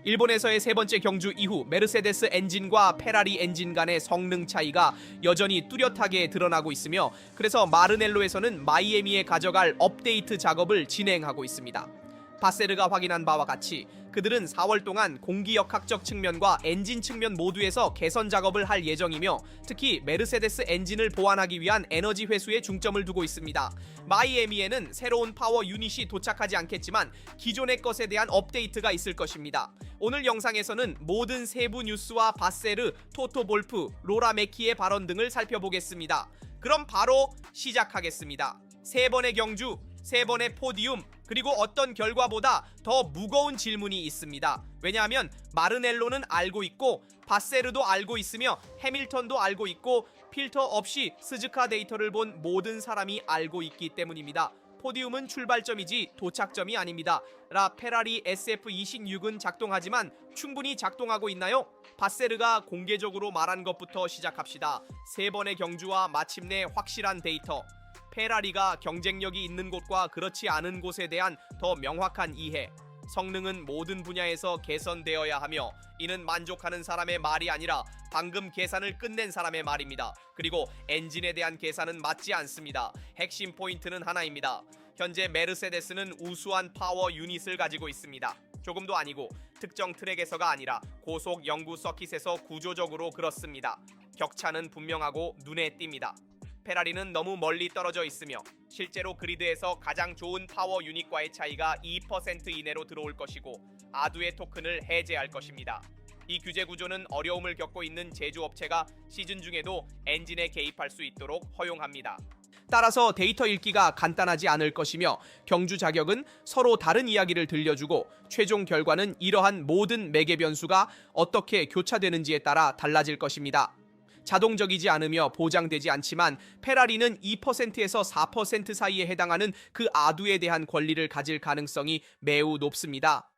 일본에서의 세 번째 경주 이후 메르세데스 엔진과 페라리 엔진 간의 성능 차이가 여전히 뚜렷하게 드러나고 있으며, 그래서 마르넬로에서는 마이애미에 가져갈 업데이트 작업을 진행하고 있습니다. 바세르가 확인한 바와 같이 그들은 4월 동안 공기역학적 측면과 엔진 측면 모두에서 개선 작업을 할 예정이며, 특히 메르세데스 엔진을 보완하기 위한 에너지 회수에 중점을 두고 있습니다. 마이애미에는 새로운 파워 유닛이 도착하지 않겠지만 기존의 것에 대한 업데이트가 있을 것입니다. 오늘 영상에서는 모든 세부 뉴스와 바세르, 토토 볼프, 로라 메키의 발언 등을 살펴보겠습니다. 그럼 바로 시작하겠습니다. 3번의 경주, 3번의 포디움, 그리고 어떤 결과보다 더 무거운 질문이 있습니다. 왜냐하면 마르넬로는 알고 있고 바세르도 알고 있으며 해밀턴도 알고 있고 필터 없이 스즈카 데이터를 본 모든 사람이 알고 있기 때문입니다. 포디움은 출발점이지 도착점이 아닙니다. 페라리 SF26은 작동하지만 충분히 작동하고 있나요? 바세르가 공개적으로 말한 것부터 시작합시다. 3번의 경주와 마침내 확실한 데이터. 페라리가 경쟁력이 있는 곳과 그렇지 않은 곳에 대한 더 명확한 이해. 성능은 모든 분야에서 개선되어야 하며, 이는 만족하는 사람의 말이 아니라 방금 계산을 끝낸 사람의 말입니다. 그리고 엔진에 대한 계산은 맞지 않습니다. 핵심 포인트는 하나입니다. 현재 메르세데스는 우수한 파워 유닛을 가지고 있습니다. 조금도 아니고 특정 트랙에서가 아니라 고속 영구 서킷에서 구조적으로 그렇습니다. 격차는 분명하고 눈에 띕니다. 페라리는 너무 멀리 떨어져 있으며 실제로 그리드에서 가장 좋은 파워 유닛과의 차이가 2% 이내로 들어올 것이고 아두의 토큰을 해제할 것입니다. 이 규제 구조는 어려움을 겪고 있는 제조업체가 시즌 중에도 엔진에 개입할 수 있도록 허용합니다. 따라서 데이터 읽기가 간단하지 않을 것이며, 경주 자격은 서로 다른 이야기를 들려주고 최종 결과는 이러한 모든 매개 변수가 어떻게 교차되는지에 따라 달라질 것입니다. 자동적이지 않으며 보장되지 않지만 페라리는 2%에서 4% 사이에 해당하는 그 아두에 대한 권리를 가질 가능성이 매우 높습니다.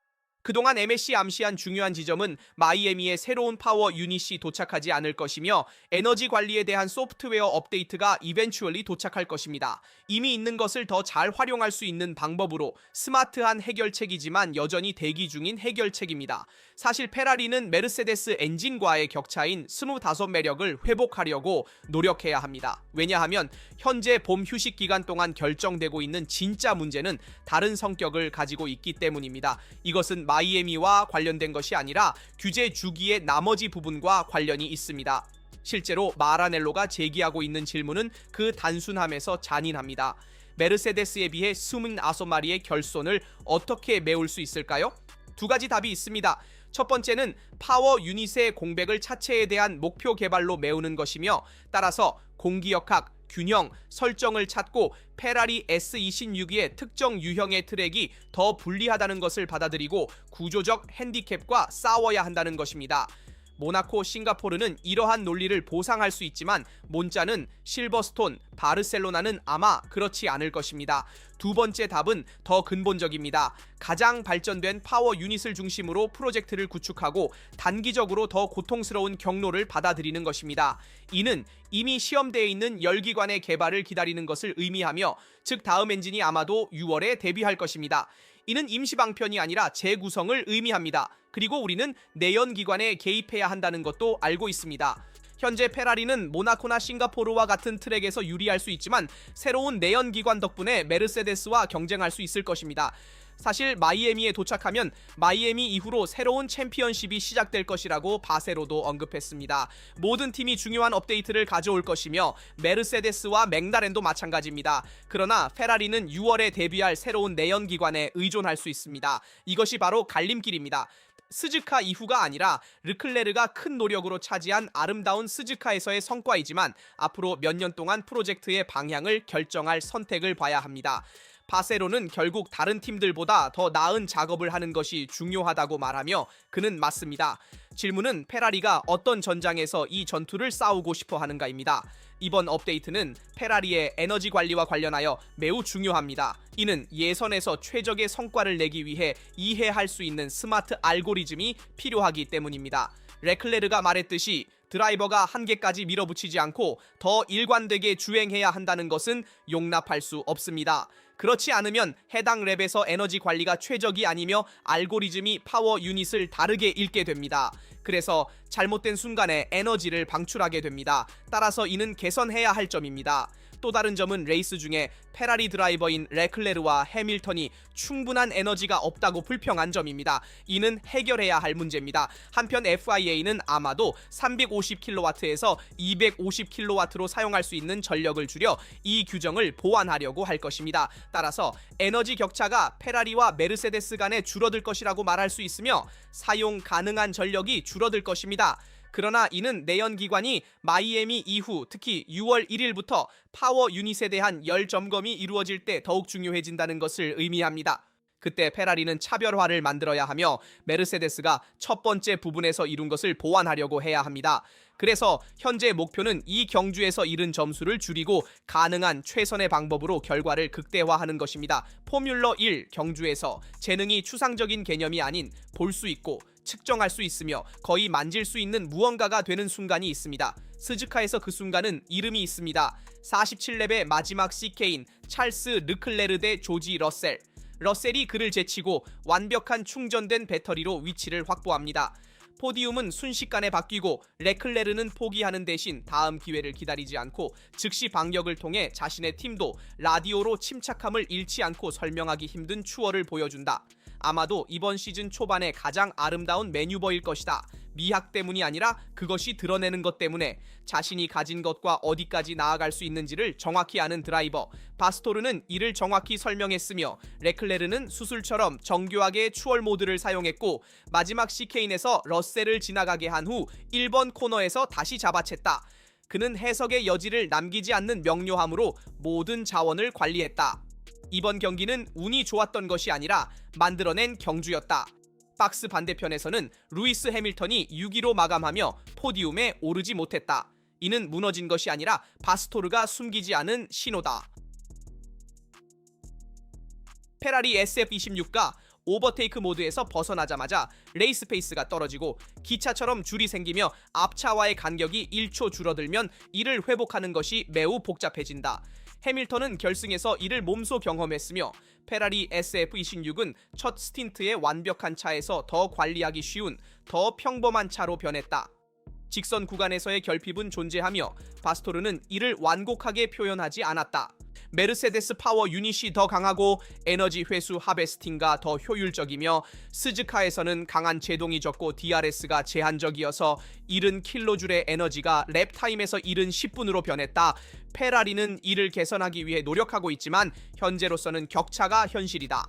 그동안 MSC 암시한 중요한 지점은 마이애미의 새로운 파워 유닛이 도착하지 않을 것이며 에너지 관리에 대한 소프트웨어 업데이트가 이벤추얼리 도착할 것입니다. 이미 있는 것을 더 잘 활용할 수 있는 방법으로 스마트한 해결책이지만 여전히 대기 중인 해결책입니다. 사실 페라리는 메르세데스 엔진과의 격차인 25매력을 회복하려고 노력해야 합니다. 왜냐하면 현재 봄 휴식 기간 동안 결정되고 있는 진짜 문제는 다른 성격을 가지고 있기 때문입니다. 이것은 마이애미와 관련된 것이 아니라 규제 주기의 나머지 부분과 관련이 있습니다. 실제로 마라넬로가 제기하고 있는 질문은 그 단순함에서 잔인합니다. 메르세데스에 비해 29마리의 결손을 어떻게 메울 수 있을까요? 두 가지 답이 있습니다. 첫 번째는 파워 유닛의 공백을 차체에 대한 목표 개발로 메우는 것이며, 따라서 공기역학, 균형, 설정을 찾고 페라리 S26의 특정 유형의 트랙이 더 불리하다는 것을 받아들이고 구조적 핸디캡과 싸워야 한다는 것입니다. 모나코, 싱가포르는 이러한 논리를 보상할 수 있지만 몬자는, 실버스톤, 바르셀로나는 아마 그렇지 않을 것입니다. 두 번째 답은 더 근본적입니다. 가장 발전된 파워 유닛을 중심으로 프로젝트를 구축하고 단기적으로 더 고통스러운 경로를 받아들이는 것입니다. 이는 이미 시험대에 있는 열기관의 개발을 기다리는 것을 의미하며, 즉 다음 엔진이 아마도 6월에 데뷔할 것입니다. 이는 임시방편이 아니라 재구성을 의미합니다. 그리고 우리는 내연기관에 개입해야 한다는 것도 알고 있습니다. 현재 페라리는 모나코나 싱가포르와 같은 트랙에서 유리할 수 있지만 새로운 내연기관 덕분에 메르세데스와 경쟁할 수 있을 것입니다. 사실 마이애미에 도착하면 마이애미 이후로 새로운 챔피언십이 시작될 것이라고 바세로도 언급했습니다. 모든 팀이 중요한 업데이트를 가져올 것이며 메르세데스와 맥라렌도 마찬가지입니다. 그러나 페라리는 6월에 데뷔할 새로운 내연기관에 의존할 수 있습니다. 이것이 바로 갈림길입니다. 스즈카 이후가 아니라 르클레르가 큰 노력으로 차지한 아름다운 스즈카에서의 성과이지만 앞으로 몇 년 동안 프로젝트의 방향을 결정할 선택을 봐야 합니다. 바세로는 결국 다른 팀들보다 더 나은 작업을 하는 것이 중요하다고 말하며 그는 맞습니다. 질문은 페라리가 어떤 전장에서 이 전투를 싸우고 싶어 하는가입니다. 이번 업데이트는 페라리의 에너지 관리와 관련하여 매우 중요합니다. 이는 예선에서 최적의 성과를 내기 위해 이해할 수 있는 스마트 알고리즘이 필요하기 때문입니다. 레클레르가 말했듯이 드라이버가 한계까지 밀어붙이지 않고 더 일관되게 주행해야 한다는 것은 용납할 수 없습니다. 그렇지 않으면 해당 랩에서 에너지 관리가 최적이 아니며 알고리즘이 파워 유닛을 다르게 읽게 됩니다. 그래서 잘못된 순간에 에너지를 방출하게 됩니다. 따라서 이는 개선해야 할 점입니다. 또 다른 점은 레이스 중에 페라리 드라이버인 레클레르와 해밀턴이 충분한 에너지가 없다고 불평한 점입니다. 이는 해결해야 할 문제입니다. 한편 FIA는 아마도 350kW에서 250kW로 사용할 수 있는 전력을 줄여 이 규정을 보완하려고 할 것입니다. 따라서 에너지 격차가 페라리와 메르세데스 간에 줄어들 것이라고 말할 수 있으며 사용 가능한 전력이 줄어들 것입니다. 그러나 이는 내연기관이 마이애미 이후 특히 6월 1일부터 파워 유닛에 대한 열 점검이 이루어질 때 더욱 중요해진다는 것을 의미합니다. 그때 페라리는 차별화를 만들어야 하며 메르세데스가 첫 번째 부분에서 이룬 것을 보완하려고 해야 합니다. 그래서 현재 목표는 이 경주에서 잃은 점수를 줄이고 가능한 최선의 방법으로 결과를 극대화하는 것입니다. 포뮬러 1 경주에서 재능이 추상적인 개념이 아닌 볼 수 있고 측정할 수 있으며 거의 만질 수 있는 무언가가 되는 순간이 있습니다. 스즈카에서 그 순간은 이름이 있습니다. 47렙의 마지막 CK인 찰스 르클레르 대 조지 러셀. 러셀이 그를 제치고 완벽한 충전된 배터리로 위치를 확보합니다. 포디움은 순식간에 바뀌고 레클레르는 포기하는 대신 다음 기회를 기다리지 않고 즉시 반격을 통해 자신의 팀도 라디오로 침착함을 잃지 않고 설명하기 힘든 추월을 보여준다. 아마도 이번 시즌 초반에 가장 아름다운 매뉴버일 것이다. 미학 때문이 아니라 그것이 드러내는 것 때문에 자신이 가진 것과 어디까지 나아갈 수 있는지를 정확히 아는 드라이버. 바스토르는 이를 정확히 설명했으며 레클레르는 수술처럼 정교하게 추월 모드를 사용했고 마지막 시케인에서 러셀을 지나가게 한 후 1번 코너에서 다시 잡아챘다. 그는 해석의 여지를 남기지 않는 명료함으로 모든 자원을 관리했다. 이번 경기는 운이 좋았던 것이 아니라 만들어낸 경주였다. 박스 반대편에서는 루이스 해밀턴이 6위로 마감하며 포디움에 오르지 못했다. 이는 무너진 것이 아니라 바스토르가 숨기지 않은 신호다. 페라리 SF26가 오버테이크 모드에서 벗어나자마자 레이스 페이스가 떨어지고 기차처럼 줄이 생기며 앞차와의 간격이 1초 줄어들면 이를 회복하는 것이 매우 복잡해진다. 해밀턴은 결승에서 이를 몸소 경험했으며 페라리 SF26은 첫 스틴트의 완벽한 차에서 더 관리하기 쉬운, 더 평범한 차로 변했다. 직선 구간에서의 결핍은 존재하며 바스토르는 이를 완곡하게 표현하지 않았다. 메르세데스 파워 유닛이 더 강하고 에너지 회수 하베스팅가 더 효율적이며 스즈카에서는 강한 제동이 적고 DRS가 제한적이어서 잃은 킬로줄의 에너지가 랩타임에서 잃은 10분으로 변했다. 페라리는 이를 개선하기 위해 노력하고 있지만 현재로서는 격차가 현실이다.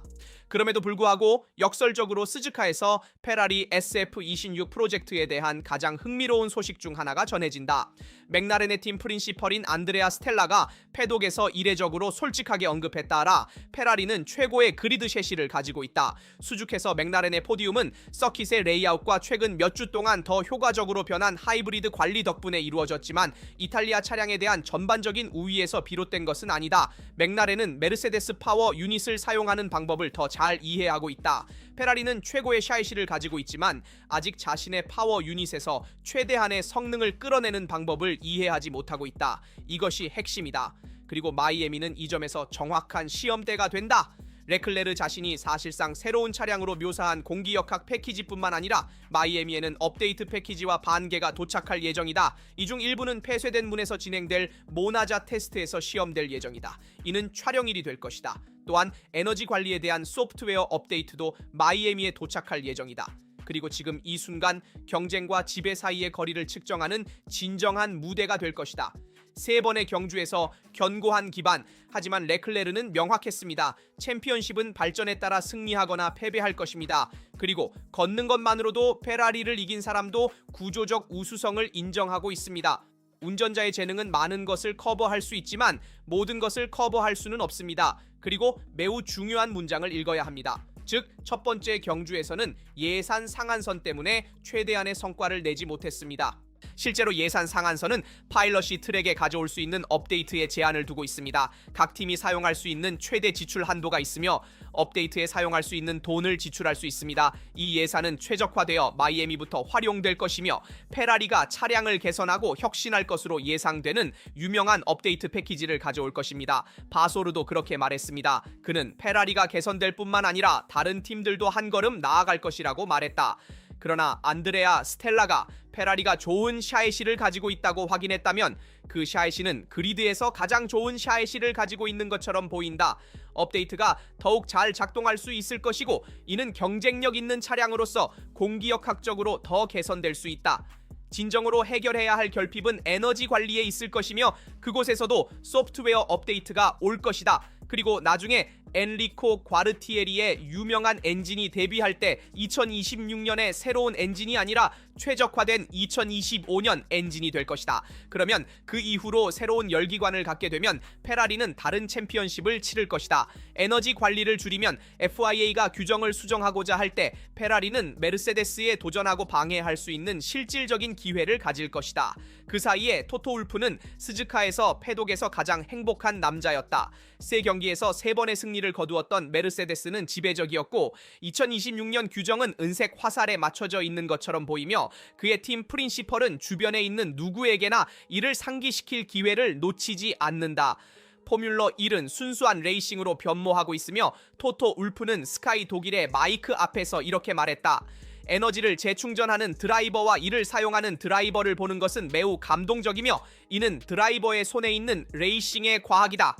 그럼에도 불구하고 역설적으로 스즈카에서 페라리 SF26 프로젝트에 대한 가장 흥미로운 소식 중 하나가 전해진다. 맥라렌의 팀 프린시펄인 안드레아 스텔라가 패독에서 이례적으로 솔직하게 언급했다라 페라리는 최고의 그리드 셰시를 가지고 있다. 수죽해서 맥라렌의 포디움은 서킷의 레이아웃과 최근 몇 주 동안 더 효과적으로 변한 하이브리드 관리 덕분에 이루어졌지만 이탈리아 차량에 대한 전반적인 우위에서 비롯된 것은 아니다. 맥라렌은 메르세데스 파워 유닛을 사용하는 방법을 더 잘 이해하고 있다. 페라리는 최고의 샤이시를 가지고 있지만 아직 자신의 파워 유닛에서 최대한의 성능을 끌어내는 방법을 이해하지 못하고 있다. 이것이 핵심이다. 그리고 마이애미는 이 점에서 정확한 시험대가 된다. 레클레르 자신이 사실상 새로운 차량으로 묘사한 공기역학 패키지뿐만 아니라 마이애미에는 업데이트 패키지와 반개가 도착할 예정이다. 이 중 일부는 폐쇄된 문에서 진행될 모나자 테스트에서 시험될 예정이다. 이는 촬영일이 될 것이다. 또한 에너지 관리에 대한 소프트웨어 업데이트도 마이애미에 도착할 예정이다. 그리고 지금 이 순간 경쟁과 지배 사이의 거리를 측정하는 진정한 무대가 될 것이다. 3번의 경주에서 견고한 기반, 하지만 레클레르는 명확했습니다. 챔피언십은 발전에 따라 승리하거나 패배할 것입니다. 그리고 걷는 것만으로도 페라리를 이긴 사람도 구조적 우수성을 인정하고 있습니다. 운전자의 재능은 많은 것을 커버할 수 있지만 모든 것을 커버할 수는 없습니다. 그리고 매우 중요한 문장을 읽어야 합니다. 즉, 첫 번째 경주에서는 예산 상한선 때문에 최대한의 성과를 내지 못했습니다. 실제로 예산 상한선은 파일럿이 트랙에 가져올 수 있는 업데이트에 제한을 두고 있습니다. 각 팀이 사용할 수 있는 최대 지출 한도가 있으며 업데이트에 사용할 수 있는 돈을 지출할 수 있습니다. 이 예산은 최적화되어 마이애미부터 활용될 것이며 페라리가 차량을 개선하고 혁신할 것으로 예상되는 유명한 업데이트 패키지를 가져올 것입니다. 바소르도 그렇게 말했습니다. 그는 페라리가 개선될 뿐만 아니라 다른 팀들도 한 걸음 나아갈 것이라고 말했다. 그러나 안드레아 스텔라가 페라리가 좋은 샤이시를 가지고 있다고 확인했다면 그 샤이시는 그리드에서 가장 좋은 샤이시를 가지고 있는 것처럼 보인다. 업데이트가 더욱 잘 작동할 수 있을 것이고 이는 경쟁력 있는 차량으로서 공기역학적으로 더 개선될 수 있다. 진정으로 해결해야 할 결핍은 에너지 관리에 있을 것이며 그곳에서도 소프트웨어 업데이트가 올 것이다. 그리고 나중에 엔리코 과르티에리의 유명한 엔진이 데뷔할 때 2026년에 새로운 엔진이 아니라 최적화된 2025년 엔진이 될 것이다. 그러면 그 이후로 새로운 열기관을 갖게 되면 페라리는 다른 챔피언십을 치를 것이다. 에너지 관리를 줄이면 FIA가 규정을 수정하고자 할 때 페라리는 메르세데스에 도전하고 방해할 수 있는 실질적인 기회를 가질 것이다. 그 사이에 토토 울프는 스즈카에서 패독에서 가장 행복한 남자였다. 세 경기에서 3번의 승리를 거두었던 메르세데스는 지배적이었고 2026년 규정은 은색 화살에 맞춰져 있는 것처럼 보이며 그의 팀 프린시펄은 주변에 있는 누구에게나 이를 상기시킬 기회를 놓치지 않는다. 포뮬러 1은 순수한 레이싱으로 변모하고 있으며 토토 울프는 스카이 독일의 마이크 앞에서 이렇게 말했다. 에너지를 재충전하는 드라이버와 이를 사용하는 드라이버를 보는 것은 매우 감동적이며 이는 드라이버의 손에 있는 레이싱의 과학이다.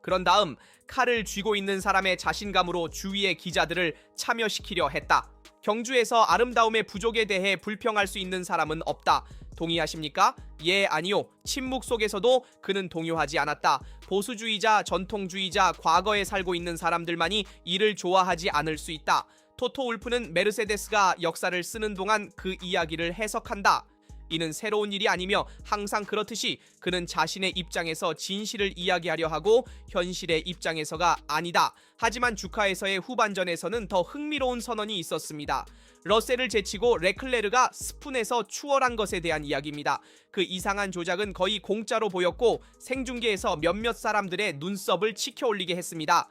그런 다음 칼을 쥐고 있는 사람의 자신감으로 주위의 기자들을 참여시키려 했다. 경주에서 아름다움의 부족에 대해 불평할 수 있는 사람은 없다. 동의하십니까? 예, 아니요. 침묵 속에서도 그는 동요하지 않았다. 보수주의자, 전통주의자, 과거에 살고 있는 사람들만이 이를 좋아하지 않을 수 있다. 토토 울프는 메르세데스가 역사를 쓰는 동안 그 이야기를 해석한다. 이는 새로운 일이 아니며 항상 그렇듯이 그는 자신의 입장에서 진실을 이야기하려 하고 현실의 입장에서가 아니다. 하지만 주카에서의 후반전에서는 더 흥미로운 선언이 있었습니다. 러셀을 제치고 레클레르가 스푼에서 추월한 것에 대한 이야기입니다. 그 이상한 조작은 거의 공짜로 보였고 생중계에서 몇몇 사람들의 눈썹을 치켜올리게 했습니다.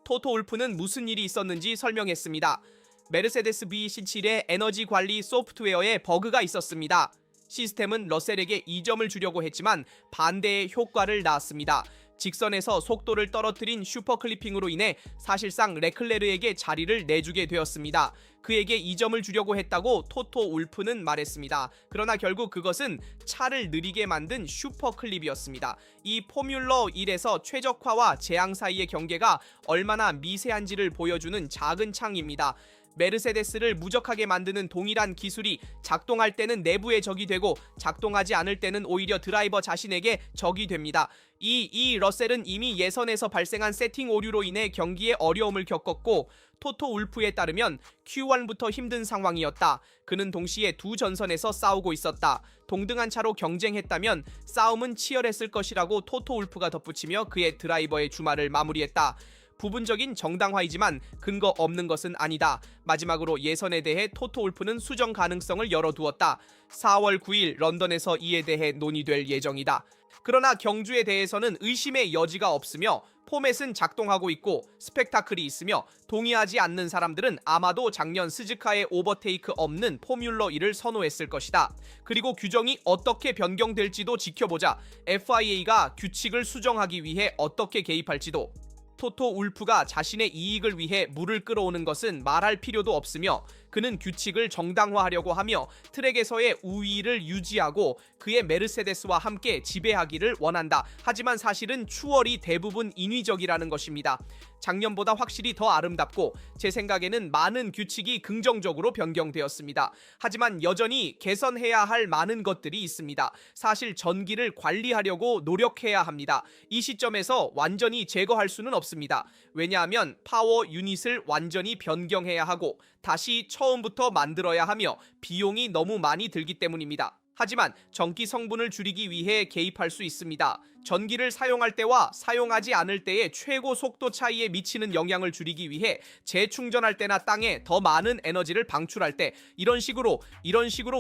토토 울프는 무슨 일이 있었는지 설명했습니다. 메르세데스 V17의 에너지 관리 소프트웨어에 버그가 있었습니다. 시스템은 러셀에게 2점을 주려고 했지만 반대의 효과를 낳았습니다. 직선에서 속도를 떨어뜨린 슈퍼클리핑으로 인해 사실상 레클레르에게 자리를 내주게 되었습니다. 그에게 2점을 주려고 했다고 토토 울프는 말했습니다. 그러나 결국 그것은 차를 느리게 만든 슈퍼클립이었습니다. 이 포뮬러 1에서 최적화와 재앙 사이의 경계가 얼마나 미세한지를 보여주는 작은 창입니다. 메르세데스를 무적하게 만드는 동일한 기술이 작동할 때는 내부에 적이 되고 작동하지 않을 때는 오히려 드라이버 자신에게 적이 됩니다. 이 러셀은 이미 예선에서 발생한 세팅 오류로 인해 경기에 어려움을 겪었고 토토 울프에 따르면 Q1부터 힘든 상황이었다. 그는 동시에 두 전선에서 싸우고 있었다. 동등한 차로 경쟁했다면 싸움은 치열했을 것이라고 토토 울프가 덧붙이며 그의 드라이버의 주말을 마무리했다. 부분적인 정당화이지만 근거 없는 것은 아니다. 마지막으로 예선에 대해 토토 울프는 수정 가능성을 열어두었다. 4월 9일 런던에서 이에 대해 논의될 예정이다. 그러나 경주에 대해서는 의심의 여지가 없으며 포맷은 작동하고 있고 스펙타클이 있으며 동의하지 않는 사람들은 아마도 작년 스즈카의 오버테이크 없는 포뮬러 1을 선호했을 것이다. 그리고 규정이 어떻게 변경될지도 지켜보자. FIA가 규칙을 수정하기 위해 어떻게 개입할지도. 토토 울프가 자신의 이익을 위해 물을 끌어오는 것은 말할 필요도 없으며 그는 규칙을 정당화하려고 하며 트랙에서의 우위를 유지하고 그의 메르세데스와 함께 지배하기를 원한다. 하지만 사실은 추월이 대부분 인위적이라는 것입니다. 작년보다 확실히 더 아름답고 제 생각에는 많은 규칙이 긍정적으로 변경되었습니다. 하지만 여전히 개선해야 할 많은 것들이 있습니다. 사실 전기를 관리하려고 노력해야 합니다. 이 시점에서 완전히 제거할 수는 없습니다. 왜냐하면 파워 유닛을 완전히 변경해야 하고 다시 처음부터 만들어야 하며 비용이 너무 많이 들기 때문입니다. 하지만 전기 성분을 줄이기 위해 개입할 수 있습니다. 전기를 사용할 때와 사용하지 않을 때의 최고 속도 차이에 미치는 영향을 줄이기 위해 재충전할 때나 땅에 더 많은 에너지를 방출할 때 이런 식으로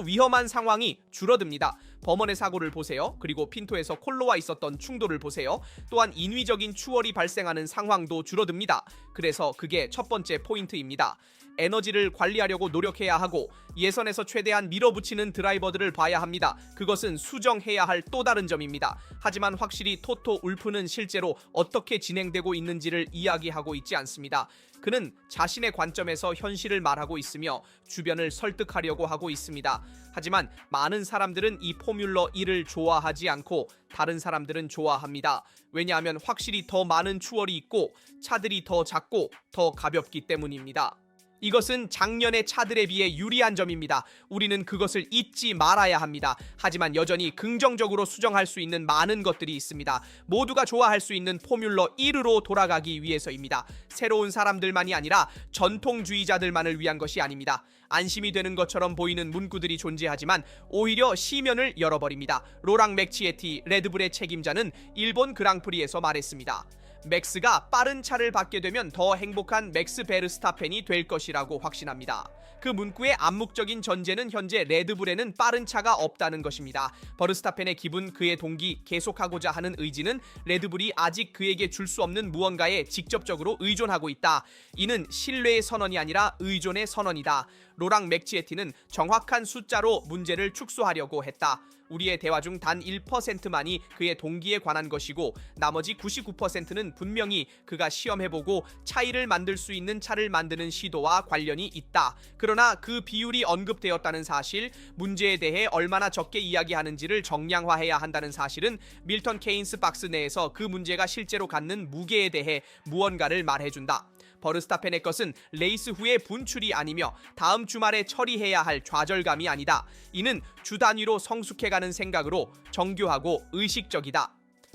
위험한 상황이 줄어듭니다. 범원의 사고를 보세요. 그리고 핀토에서 콜로와 있었던 충돌을 보세요. 또한 인위적인 추월이 발생하는 상황도 줄어듭니다. 그래서 그게 첫 번째 포인트입니다. 에너지를 관리하려고 노력해야 하고 예선에서 최대한 밀어붙이는 드라이버들을 봐야 합니다. 그것은 수정해야 할 또 다른 점입니다. 하지만 확실히 토토 울프는 실제로 어떻게 진행되고 있는지를 이야기하고 있지 않습니다. 그는 자신의 관점에서 현실을 말하고 있으며 주변을 설득하려고 하고 있습니다. 하지만 많은 사람들은 이 포뮬러 1을 좋아하지 않고 다른 사람들은 좋아합니다. 왜냐하면 확실히 더 많은 추월이 있고 차들이 더 작고 더 가볍기 때문입니다. 이것은 작년의 차들에 비해 유리한 점입니다. 우리는 그것을 잊지 말아야 합니다. 하지만 여전히 긍정적으로 수정할 수 있는 많은 것들이 있습니다. 모두가 좋아할 수 있는 포뮬러 1으로 돌아가기 위해서입니다. 새로운 사람들만이 아니라 전통주의자들만을 위한 것이 아닙니다. 안심이 되는 것처럼 보이는 문구들이 존재하지만 오히려 시면을 열어버립니다. 로랑 맥치에티 레드불의 책임자는 일본 그랑프리에서 말했습니다. 맥스가 빠른 차를 받게 되면 더 행복한 맥스 베르스타펜이 될 것이라고 확신합니다. 그 문구의 암묵적인 전제는 현재 레드불에는 빠른 차가 없다는 것입니다. 버르스타펜의 기분, 그의 동기, 계속하고자 하는 의지는 레드불이 아직 그에게 줄 수 없는 무언가에 직접적으로 의존하고 있다. 이는 신뢰의 선언이 아니라 의존의 선언이다. 로랑 맥치에티는 정확한 숫자로 문제를 축소하려고 했다. 우리의 대화 중 단 1%만이 그의 동기에 관한 것이고 나머지 99%는 분명히 그가 시험해보고 차이를 만들 수 있는 차를 만드는 시도와 관련이 있다. 그러나 그 비율이 언급되었다는 사실, 문제에 대해 얼마나 적게 이야기하는지를 정량화해야 한다는 사실은 밀턴 케인스 박스 내에서 그 문제가 실제로 갖는 무게에 대해 무언가를 말해준다. 버르스타펜의 것은 레이스 후의 분출이 아니며 다음 주말에 처리해야 할 좌절감이 아니다. 이는 주 단위로 성숙해가는 생각으로 정교하고 의식적이다.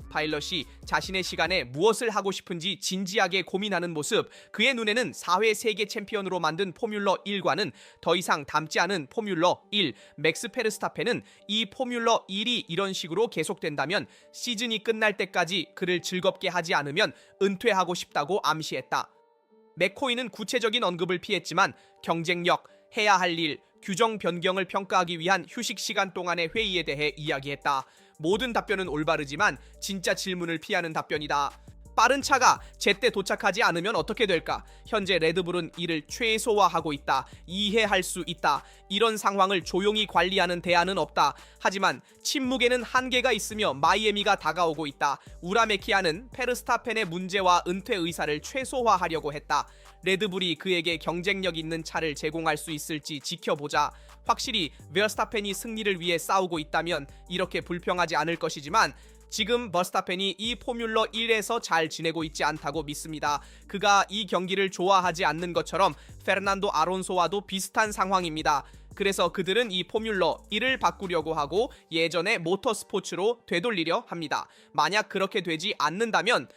파일럿이 자신의 시간에 무엇을 하고 싶은지 진지하게 고민하는 모습, 그의 눈에는 4회 세계 챔피언으로 만든 포뮬러 1과는 더 이상 닮지 않은 포뮬러 1, 맥스 페르스타펜은 이 포뮬러 1이 이런 식으로 계속된다면 시즌이 끝날 때까지 그를 즐겁게 하지 않으면 은퇴하고 싶다고 암시했다. 맥코이는 구체적인 언급을 피했지만 경쟁력, 해야 할 일, 규정 변경을 평가하기 위한 휴식 시간 동안의 회의에 대해 이야기했다. 모든 답변은 올바르지만 진짜 질문을 피하는 답변이다. 빠른 차가 제때 도착하지 않으면 어떻게 될까? 현재 레드불은 이를 최소화하고 있다. 이해할 수 있다. 이런 상황을 조용히 관리하는 대안은 없다. 하지만 침묵에는 한계가 있으며 마이애미가 다가오고 있다. 우라메키아는 페르스타펜의 문제와 은퇴 의사를 최소화하려고 했다. 레드불이 그에게 경쟁력 있는 차를 제공할 수 있을지 지켜보자. 확실히 베르스타펜이 승리를 위해 싸우고 있다면 이렇게 불평하지 않을 것이지만 지금 버스타펜이 이 포뮬러 1에서 잘 지내고 있지 않다고 믿습니다. 그가 이 경기를 좋아하지 않는 것처럼 페르난도 아론소와도 비슷한 상황입니다. 그래서 그들은 이 포뮬러 1을 바꾸려고 하고 예전의 모터스포츠로 되돌리려 합니다. 만약 그렇게 되지 않는다면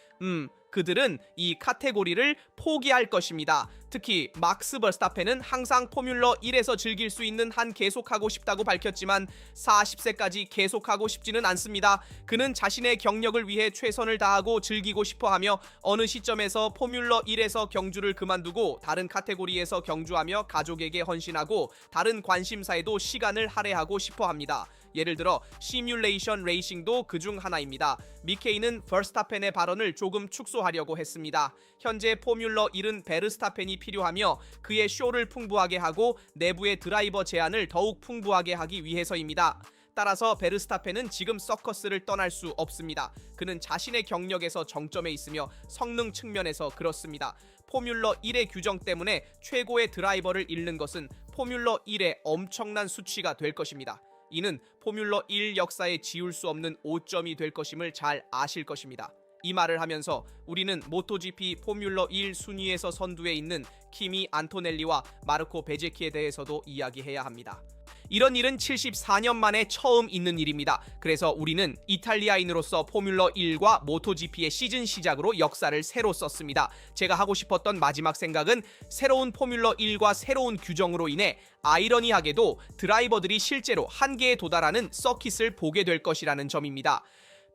그들은 이 카테고리를 포기할 것입니다. 특히 막스 버스타펜은 항상 포뮬러 1에서 즐길 수 있는 한 계속하고 싶다고 밝혔지만 40세까지 계속하고 싶지는 않습니다. 그는 자신의 경력을 위해 최선을 다하고 즐기고 싶어하며 어느 시점에서 포뮬러 1에서 경주를 그만두고 다른 카테고리에서 경주하며 가족에게 헌신하고 다른 관심사에도 시간을 할애하고 싶어합니다. 예를 들어 시뮬레이션 레이싱도 그중 하나입니다. 미케이는 버스타펜의 발언을 조금 축소하려고 했습니다. 현재 포뮬러 1은 베르스타펜이 필요하며 그의 쇼를 풍부하게 하고 내부의 드라이버 제한을 더욱 풍부하게 하기 위해서입니다. 따라서 베르스타펜은 지금 서커스를 떠날 수 없습니다. 그는 자신의 경력에서 정점에 있으며 성능 측면에서 그렇습니다. 포뮬러 1의 규정 때문에 최고의 드라이버를 잃는 것은 포뮬러 1의 엄청난 수치가 될 것입니다. 이는 포뮬러 1 역사에 지울 수 없는 오점이 될 것임을 잘 아실 것입니다. 이 말을 하면서 우리는 모토GP 포뮬러 1 순위에서 선두에 있는 키미 안토넬리와 마르코 베제키에 대해서도 이야기해야 합니다. 이런 일은 74년 만에 처음 있는 일입니다. 그래서 우리는 이탈리아인으로서 포뮬러 1과 모토GP의 시즌 시작으로 역사를 새로 썼습니다. 제가 하고 싶었던 마지막 생각은 새로운 포뮬러 1과 새로운 규정으로 인해 아이러니하게도 드라이버들이 실제로 한계에 도달하는 서킷을 보게 될 것이라는 점입니다.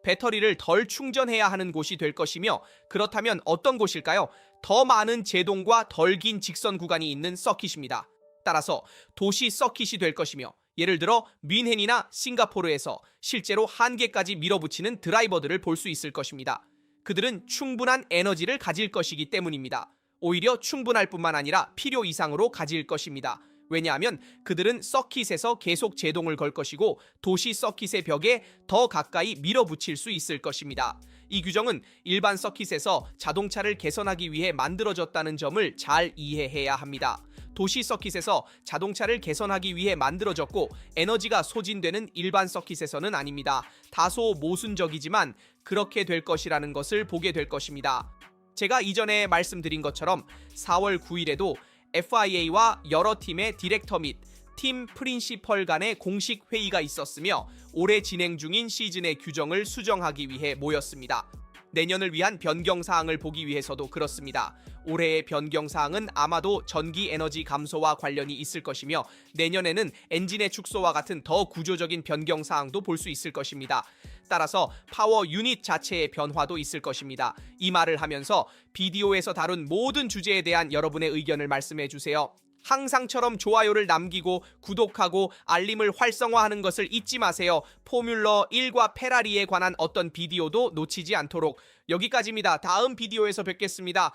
배터리를 덜 충전해야 하는 곳이 될 것이며, 그렇다면 어떤 곳일까요? 더 많은 제동과 덜 긴 직선 구간이 있는 서킷입니다. 따라서 도시 서킷이 될 것이며, 예를 들어 뮌헨이나 싱가포르에서 실제로 한계까지 밀어붙이는 드라이버들을 볼 수 있을 것입니다. 그들은 충분한 에너지를 가질 것이기 때문입니다. 오히려 충분할 뿐만 아니라 필요 이상으로 가질 것입니다. 왜냐하면 그들은 서킷에서 계속 제동을 걸 것이고 도시 서킷의 벽에 더 가까이 밀어붙일 수 있을 것입니다. 이 규정은 일반 서킷에서 자동차를 개선하기 위해 만들어졌다는 점을 잘 이해해야 합니다. 도시 서킷에서 자동차를 개선하기 위해 만들어졌고 에너지가 소진되는 일반 서킷에서는 아닙니다. 다소 모순적이지만 그렇게 될 것이라는 것을 보게 될 것입니다. 제가 이전에 말씀드린 것처럼 4월 9일에도 FIA와 여러 팀의 디렉터 및 팀 프린시펄 간의 공식 회의가 있었으며 올해 진행 중인 시즌의 규정을 수정하기 위해 모였습니다. 내년을 위한 변경 사항을 보기 위해서도 그렇습니다. 올해의 변경 사항은 아마도 전기 에너지 감소와 관련이 있을 것이며 내년에는 엔진의 축소와 같은 더 구조적인 변경 사항도 볼 수 있을 것입니다. 따라서 파워 유닛 자체의 변화도 있을 것입니다. 이 말을 하면서 비디오에서 다룬 모든 주제에 대한 여러분의 의견을 말씀해 주세요. 항상처럼 좋아요를 남기고 구독하고 알림을 활성화하는 것을 잊지 마세요. 포뮬러 1과 페라리에 관한 어떤 비디오도 놓치지 않도록. 여기까지입니다. 다음 비디오에서 뵙겠습니다.